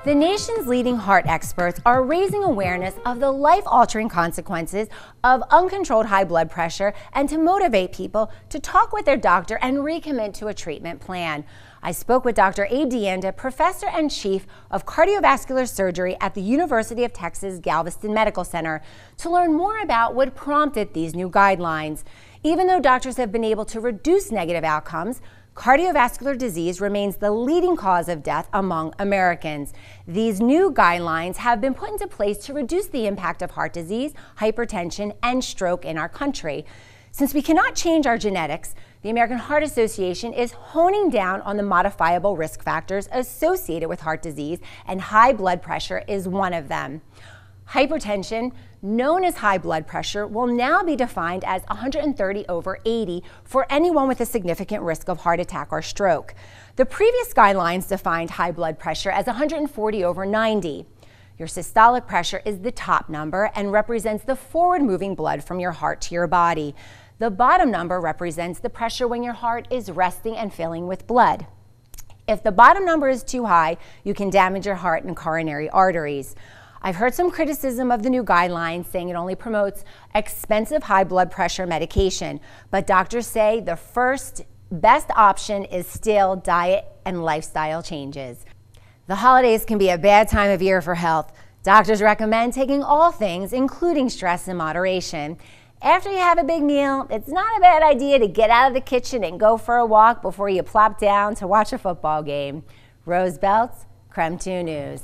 The nation's leading heart experts are raising awareness of the life-altering consequences of uncontrolled high blood pressure and to motivate people to talk with their doctor and recommit to a treatment plan. I spoke with Dr. Abe DeAnda, Professor and Chief of Cardiovascular Surgery at the University of Texas Galveston Medical Center, to learn more about what prompted these new guidelines. Even though doctors have been able to reduce negative outcomes, cardiovascular disease remains the leading cause of death among Americans. These new guidelines have been put into place to reduce the impact of heart disease, hypertension, and stroke in our country. Since we cannot change our genetics, the American Heart Association is honing down on the modifiable risk factors associated with heart disease, and high blood pressure is one of them. Hypertension, known as high blood pressure, will now be defined as 130/80 for anyone with a significant risk of heart attack or stroke. The previous guidelines defined high blood pressure as 140/90. Your systolic pressure is the top number and represents the forward-moving blood from your heart to your body. The bottom number represents the pressure when your heart is resting and filling with blood. If the bottom number is too high, you can damage your heart and coronary arteries. I've heard some criticism of the new guidelines, saying it only promotes expensive high blood pressure medication, but doctors say the first best option is still diet and lifestyle changes. The holidays can be a bad time of year for health. Doctors recommend taking all things, including stress, in moderation. After you have a big meal, it's not a bad idea to get out of the kitchen and go for a walk before you plop down to watch a football game. Rose Belts, KREM 2 News.